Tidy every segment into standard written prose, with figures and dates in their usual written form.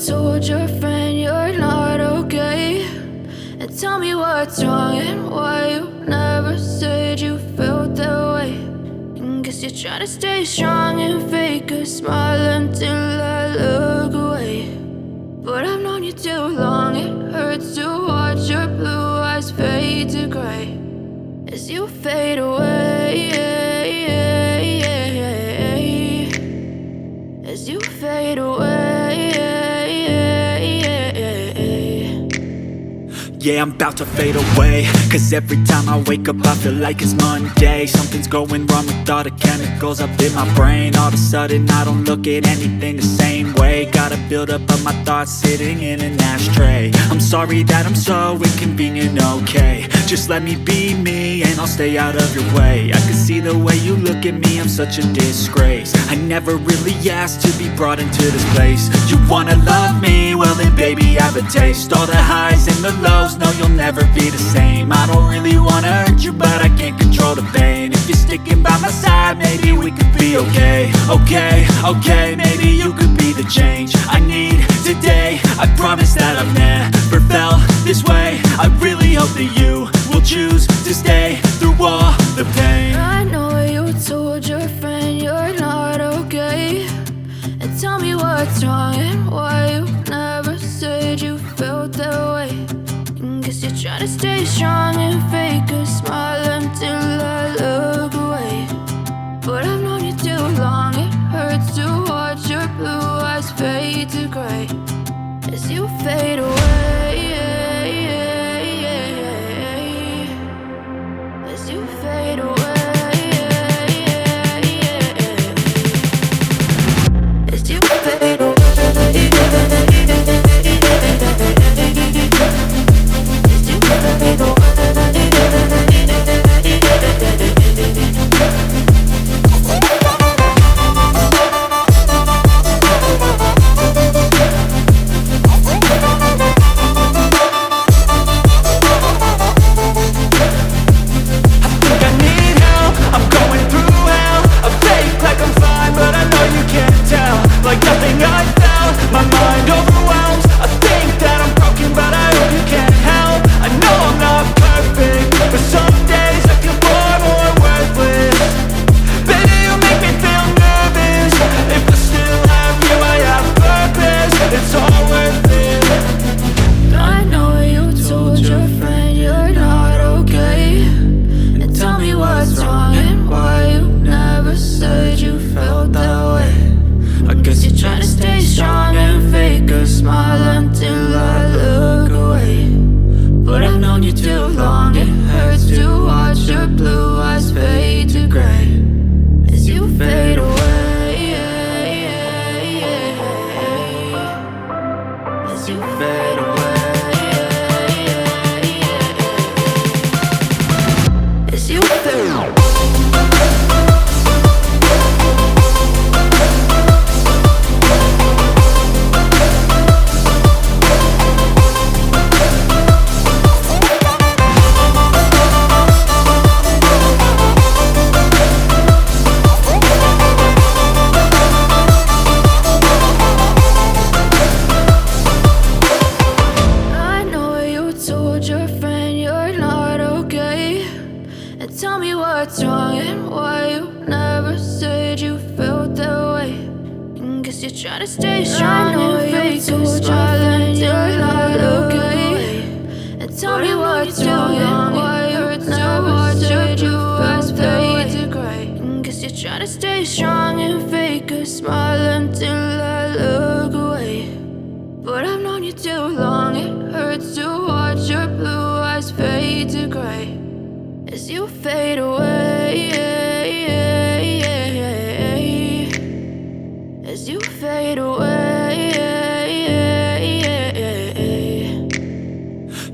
told your friend you're not okay, and tell me what's wrong and why you never said you felt that way. And guess you're trying to stay strong and fake a smile until I look away. But I've known you too long, it hurts to watch your blue eyes fade to gray as you fade away, as you fade away. Yeah, I'm about to fade away, cause every time I wake up I feel like it's Monday. Something's going wrong with all the chemicals up in my brain. All of a sudden I don't look at anything the same way. Gotta build up of my thoughts sitting in an ashtray. I'm sorry that I'm so inconvenient, okay. Just let me be me and I'll stay out of your way. I can see the way you look at me, I'm such a disgrace. I never really asked to be brought into this place. You wanna love me? Well then baby I have a taste. All the highs and the lows, no you'll never be the same. I don't really wanna hurt you but I can't control the pain. If you're sticking by my side maybe we could be okay. Okay, maybe you could be the change I need today. I promise that I've never felt this way. I really hope that you will choose to stay through all the pain. I know you told your friend you're not okay, and tell me what's wrong and why you never said you felt that way. And guess you're trying to stay strong and fake a smile until I look away. But I've known you too long, it hurts to watch your blue eyes fade to gray as you fade away, as you fade away, as you fade away. Try to stay strong and fake a smile until I look away. And tell me what's wrong and why it hurts so hard to do us fade to gray. And guess you're trying to stay strong and fake a smile until I look away. But I've known you too long, it hurts to watch your blue eyes fade to gray as you fade away, as you fade away.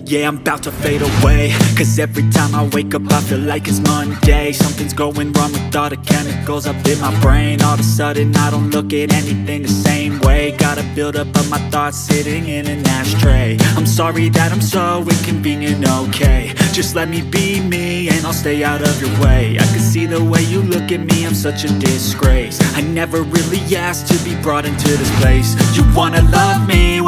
Yeah, I'm about to fade away, cause every time I wake up I feel like it's Monday. Something's going wrong with all the chemicals up in my brain. All of a sudden I don't look at anything the same way. Gotta build up of my thoughts sitting in an ashtray. I'm sorry that I'm so inconvenient, okay. Just let me be me and I'll stay out of your way. I can see the way you look at me, I'm such a disgrace. I never really asked to be brought into this place. You wanna love me?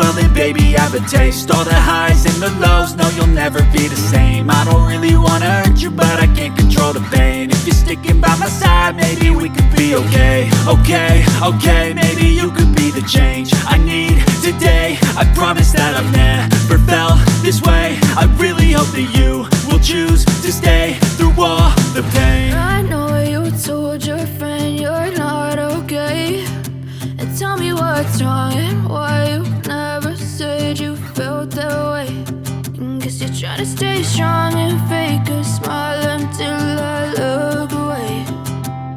the taste. All the highs and the lows, no, you'll never be the same. I don't really wanna hurt you, but I can't control the pain. If you're sticking by my side, maybe we could be okay. Okay, maybe you could be the change I need today. I promise that I've never felt this way. I really hope that you will choose to stay through all the pain. I know you told your friend you're not okay, and tell me what's wrong and why you never said you felt that way. And guess you're trying to stay strong and fake a smile until I look away.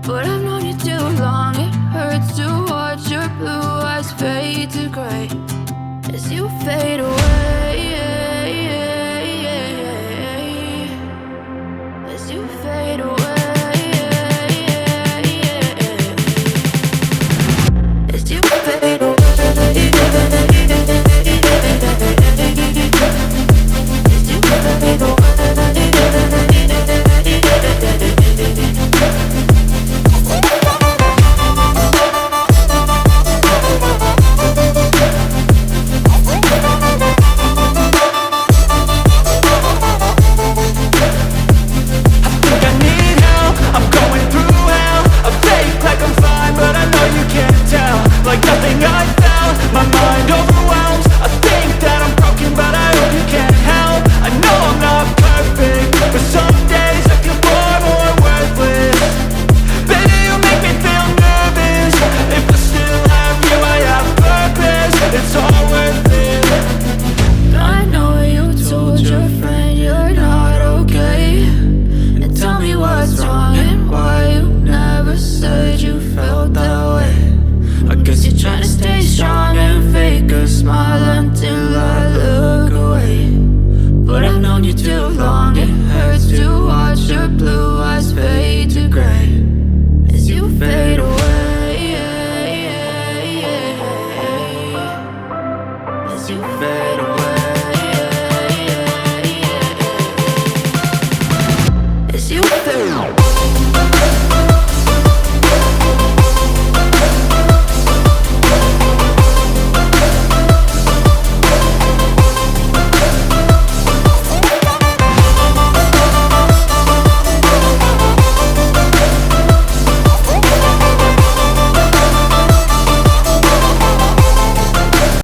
But I've known you too long, it hurts to watch your blue eyes fade to gray as you fade away. As you fade away. As you fade away. As you fade away. Like nothing I felt, my mind overwhelms. I think that I'm broken, but I hope you can't help. I know I'm not perfect, but some days I feel far more worthless. Baby, you make me feel nervous. If I still have you, I have purpose. It's all worth it. I know you told your friend you're not okay, and tell me what's wrong and why you never said you felt that way. I guess you're trying to stay strong and fake a smile until I look away. But I've known you too long, it hurts to watch your blue eyes fade to gray as you fade away. As you fade away. As you fade away.